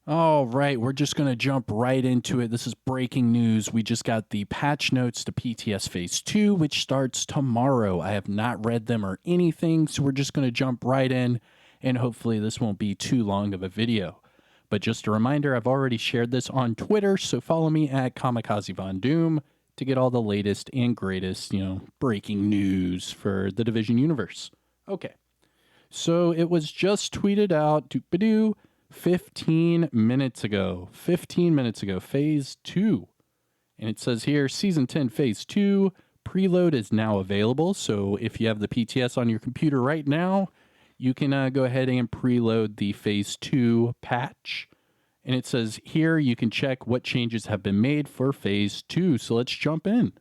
All right, we're just going to jump right into it. This is breaking news. We just got the patch notes to PTS Phase 2, which starts tomorrow. I have not read them or anything, so we're just going to jump right in, and hopefully this won't be too long of a video. But just a reminder, I've already shared this on Twitter, so follow me at Kamikazevondoom to get all the latest and greatest, breaking news for the Division universe. Okay, so it was just tweeted out, 15 minutes ago. 15 minutes ago, Phase 2. And it says here, Season 10, Phase 2, Preload is now available. So if you have the PTS on your computer right now, you can go ahead and preload the Phase 2 patch. And it says here you can check what changes have been made for Phase 2. So let's jump in.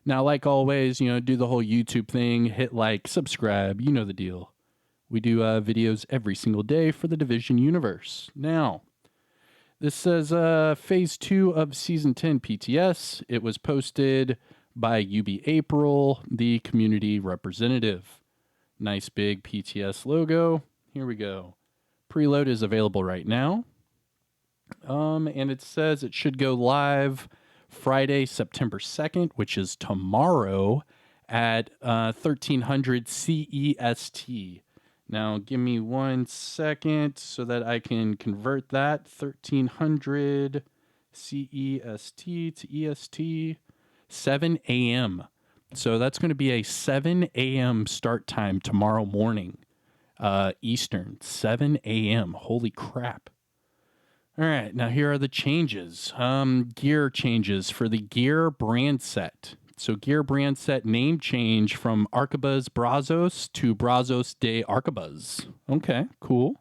Now, like always, do the whole YouTube thing, hit like, subscribe, you know the deal. We do videos every single day for the Division universe. Now, this says Phase 2 of Season 10 PTS. It was posted by UB April, the community representative. Nice big PTS logo. Here we go. Preload is available right now. And it says it should go live Friday, September 2nd, which is tomorrow at 1300 CEST. Now, give me 1 second so that I can convert that. 1300 CEST to EST, 7 a.m. So that's going to be a 7 a.m. start time tomorrow morning, Eastern, 7 a.m. Holy crap. All right, now here are the changes. Gear changes for the gear brand set. So gear brand set name change from Arquebus Brazos to Brazos de Arquebus. Okay, cool.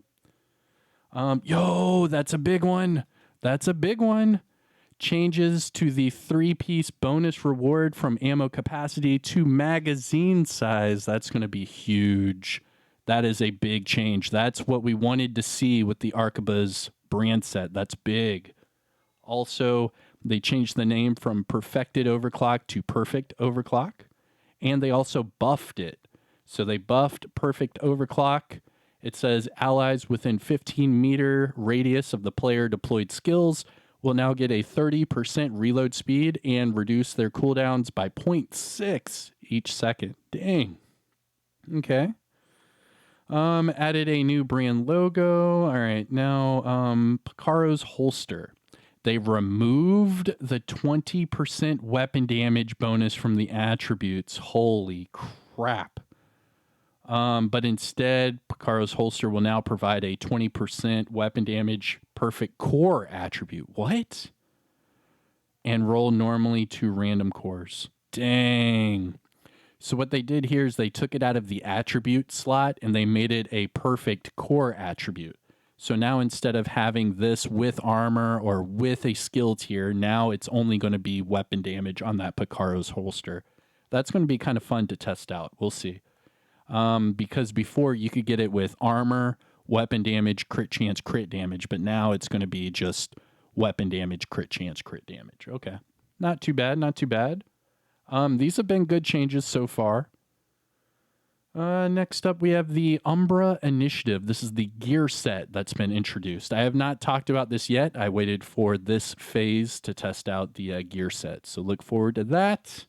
That's a big one. That's a big one. Changes to the 3-piece bonus reward from ammo capacity to magazine size. That's going to be huge. That is a big change. That's what we wanted to see with the Arquebus brand set. That's big. Also, they changed the name from Perfected Overclock to Perfect Overclock, and they also buffed it. So they buffed Perfect Overclock. It says allies within 15-meter radius of the player deployed skills will now get a 30% reload speed and reduce their cooldowns by 0.6 each second. Dang. Okay. Added a new brand logo. All right, now Picaro's holster. They removed the 20% weapon damage bonus from the attributes. Holy crap. But instead, Picaro's holster will now provide a 20% weapon damage perfect core attribute. What? And roll normally to random cores. Dang. So what they did here is they took it out of the attribute slot and they made it a perfect core attribute. So now instead of having this with armor or with a skill tier, now it's only going to be weapon damage on that Picaro's holster. That's going to be kind of fun to test out. We'll see. Because before you could get it with armor, weapon damage, crit chance, crit damage, but now it's going to be just weapon damage, crit chance, crit damage. Okay. Not too bad, not too bad. These have been good changes so far. Next up, we have the Umbra Initiative. This is the gear set that's been introduced. I have not talked about this yet. I waited for this phase to test out the gear set. So look forward to that.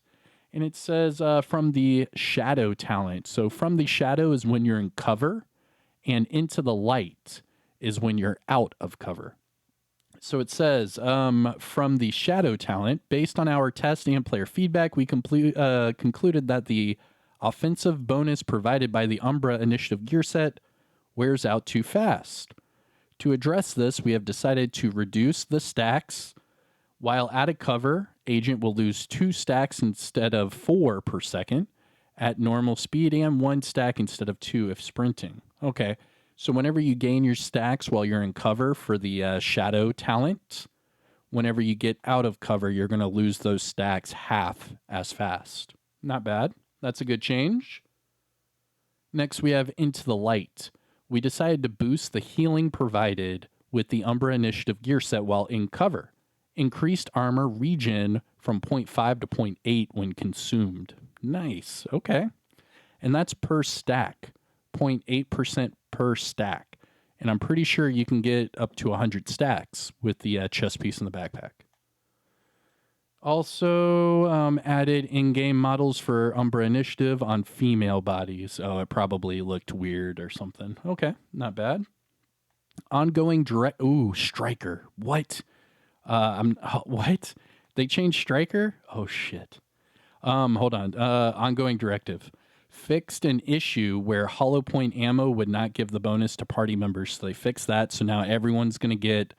And it says from the shadow talent. So from the shadow is when you're in cover, and into the light is when you're out of cover. So it says from the shadow talent, based on our test and player feedback, we concluded that the offensive bonus provided by the Umbra Initiative gear set wears out too fast. To address this, we have decided to reduce the stacks. While out of cover, agent will lose 2 stacks instead of 4 per second at normal speed and 1 stack instead of 2 if sprinting. Okay, so whenever you gain your stacks while you're in cover for the shadow talent, whenever you get out of cover, you're going to lose those stacks half as fast. Not bad. That's a good change. Next, we have Into the Light. We decided to boost the healing provided with the Umbra Initiative gear set while in cover. Increased armor regen from 0.5 to 0.8 when consumed. Nice. Okay. And that's per stack. 0.8% per stack. And I'm pretty sure you can get up to 100 stacks with the chest piece in the backpack. Also added in-game models for Umbra Initiative on female bodies. Oh, it probably looked weird or something. Okay, not bad. Ongoing direct... Ooh, Striker. What? What? They changed Striker? Oh, shit. Hold on. Ongoing directive. Fixed an issue where hollow point ammo would not give the bonus to party members. So they fixed that. So now everyone's going to get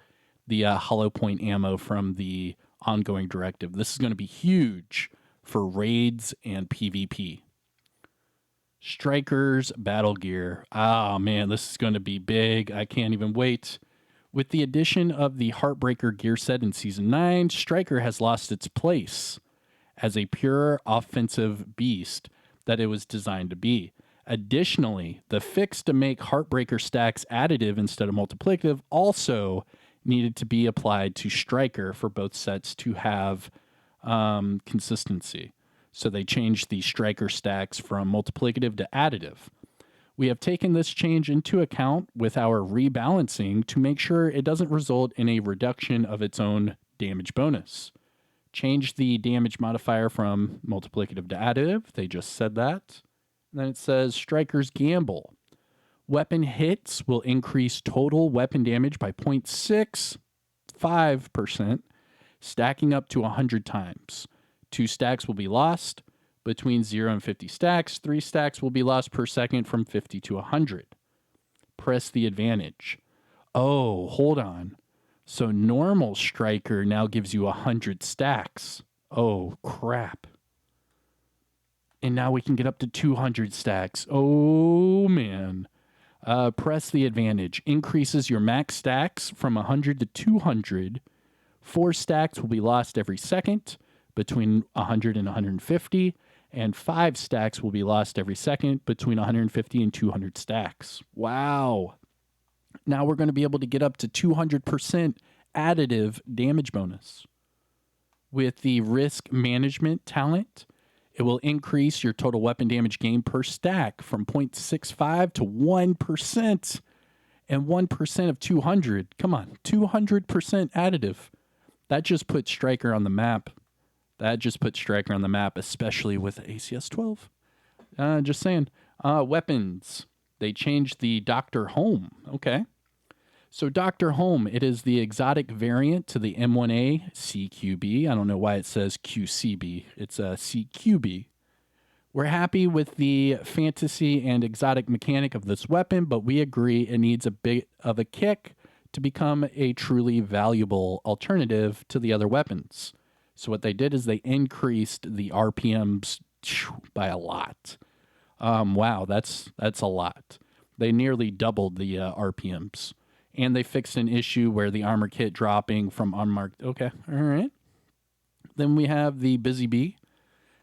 the hollow point ammo from the ongoing directive. This is going to be huge for raids and PvP. Strikers battle gear. Oh man, this is going to be big. I can't even wait. With the addition of the Heartbreaker gear set in Season 9, Striker has lost its place as a pure offensive beast that it was designed to be. Additionally, the fix to make Heartbreaker stacks additive instead of multiplicative also needed to be applied to Striker for both sets to have consistency. So they changed the Striker stacks from multiplicative to additive. We have taken this change into account with our rebalancing to make sure it doesn't result in a reduction of its own damage bonus. Change the damage modifier from multiplicative to additive. They just said that. And then it says Striker's Gamble. Weapon hits will increase total weapon damage by 0.65%, stacking up to 100 times. 2 stacks will be lost between 0 and 50 stacks. 3 stacks will be lost per second from 50 to 100. Press the advantage. Oh, hold on. So normal Striker now gives you 100 stacks. Oh, crap. And now we can get up to 200 stacks. Oh, man. Press the advantage. Increases your max stacks from 100 to 200. 4 stacks will be lost every second between 100 and 150. And 5 stacks will be lost every second between 150 and 200 stacks. Wow. Now we're going to be able to get up to 200% additive damage bonus. With the risk management talent, it will increase your total weapon damage gain per stack from 0.65 to 1%. And 1% of 200. Come on, 200% additive. That just put Striker on the map. Especially with ACS 12. Just saying. Weapons. They changed the Dr. Holm. Okay. So Dr. Holm, it is the exotic variant to the M1A CQB. I don't know why it says QCB. It's a CQB. We're happy with the fantasy and exotic mechanic of this weapon, but we agree it needs a bit of a kick to become a truly valuable alternative to the other weapons. So what they did is they increased the RPMs by a lot. Wow, that's a lot. They nearly doubled the RPMs. And they fixed an issue where the armor kit dropping from unmarked. Okay, all right. Then we have the Busy Bee,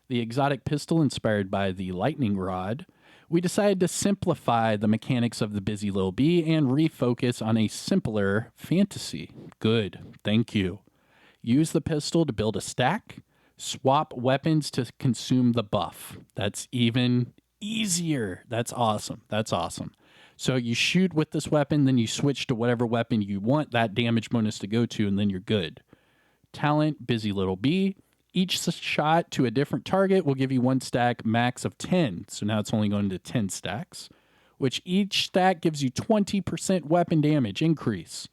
the exotic pistol inspired by the lightning rod. We decided to simplify the mechanics of the Busy Little Bee and refocus on a simpler fantasy. Good, thank you. Use the pistol to build a stack. Swap weapons to consume the buff. That's even easier. That's awesome. So you shoot with this weapon, then you switch to whatever weapon you want that damage bonus to go to, and then you're good. Talent, Busy Little Bee. Each shot to a different target will give you 1 stack max of 10. So now it's only going to 10 stacks, which each stack gives you 20% weapon damage increase.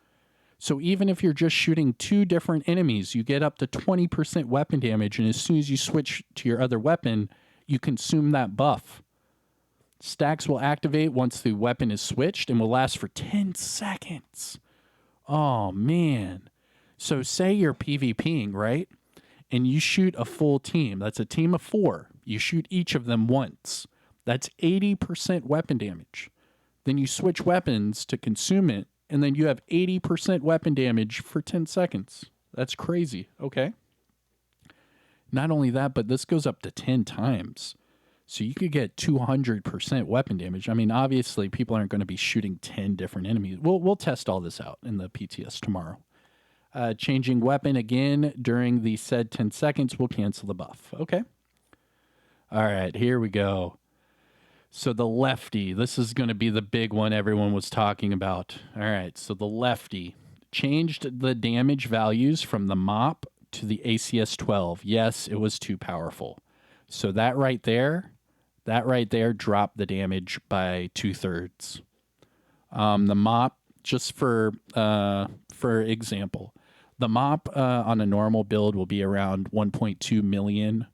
So even if you're just shooting 2 different enemies, you get up to 20% weapon damage, and as soon as you switch to your other weapon, you consume that buff. Stacks will activate once the weapon is switched and will last for 10 seconds. Oh, man. So say you're PvPing, right? And you shoot a full team. That's a team of 4. You shoot each of them once. That's 80% weapon damage. Then you switch weapons to consume it, and then you have 80% weapon damage for 10 seconds. That's crazy. Okay. Not only that, but this goes up to 10 times. So you could get 200% weapon damage. I mean, obviously, people aren't going to be shooting 10 different enemies. We'll test all this out in the PTS tomorrow. Changing weapon again during the said 10 seconds will cancel the buff. Okay. All right, here we go. So the Lefty, this is going to be the big one everyone was talking about. All right, so the Lefty changed the damage values from the mop to the ACS 12. Yes, it was too powerful. So that right there dropped the damage by 2/3. The mop, just for example, the mop on a normal build will be around 1.2 million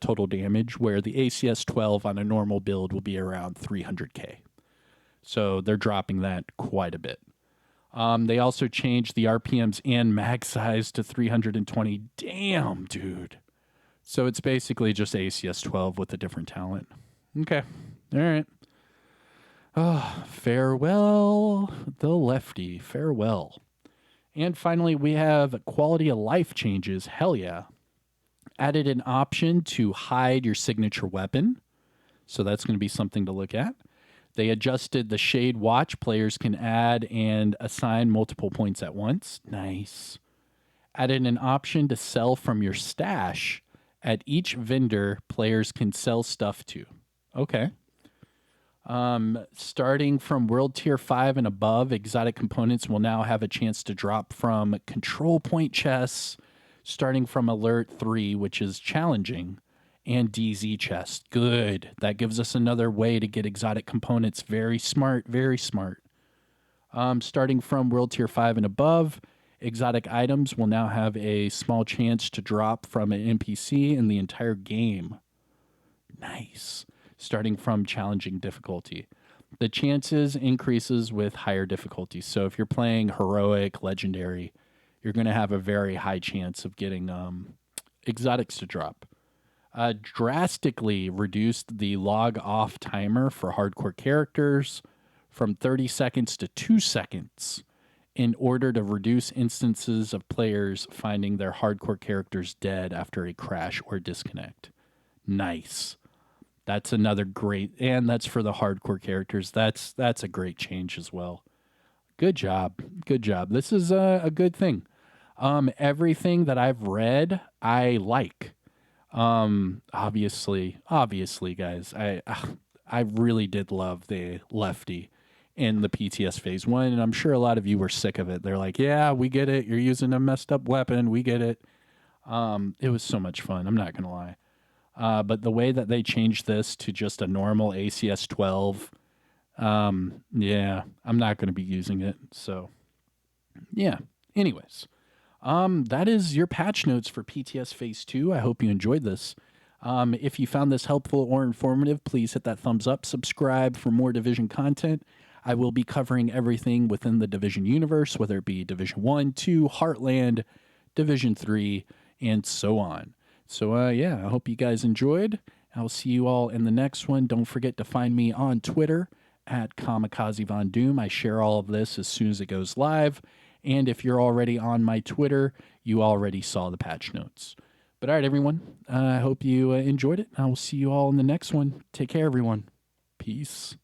total damage, where the ACS 12 on a normal build will be around 300k. So they're dropping that quite a bit. They also changed the RPMs and mag size to 320. Damn, dude. So it's basically just ACS 12 with a different talent. Okay. All right. Oh, farewell, the Lefty. Farewell. And finally, we have quality of life changes. Hell yeah. Added an option to hide your signature weapon. So that's going to be something to look at. They adjusted the shade watch. Players can add and assign multiple points at once. Nice. Added an option to sell from your stash. At each vendor, players can sell stuff to. Okay. Starting from World Tier 5 and above, exotic components will now have a chance to drop from control point chests, starting from Alert 3, which is challenging, and DZ chest. Good. That gives us another way to get exotic components. Very smart, very smart. Starting from World Tier 5 and above, exotic items will now have a small chance to drop from an NPC in the entire game. Nice. Starting from challenging difficulty. The chances increases with higher difficulty. So if you're playing heroic, legendary, you're going to have a very high chance of getting exotics to drop. Drastically reduced the log off timer for hardcore characters from 30 seconds to 2 seconds in order to reduce instances of players finding their hardcore characters dead after a crash or disconnect. Nice. That's another great, and that's for the hardcore characters. That's a great change as well. Good job. Good job. This is a good thing. Everything that I've read, I like. Obviously, guys, I really did love the Lefty in the PTS Phase 1, and I'm sure a lot of you were sick of it. They're like, yeah, we get it. You're using a messed up weapon. We get it. It was so much fun. I'm not going to lie. But the way that they changed this to just a normal ACS 12, yeah, I'm not going to be using it. So, yeah. Anyways, that is your patch notes for PTS Phase 2. I hope you enjoyed this. If you found this helpful or informative, please hit that thumbs up, subscribe for more Division content. I will be covering everything within the Division universe, whether it be Division 1, 2, Heartland, Division 3, and so on. So, yeah, I hope you guys enjoyed. I'll see you all in the next one. Don't forget to find me on Twitter at Kamikazevondoom. I share all of this as soon as it goes live. And if you're already on my Twitter, you already saw the patch notes. But all right, everyone, I hope you enjoyed it. I will see you all in the next one. Take care, everyone. Peace.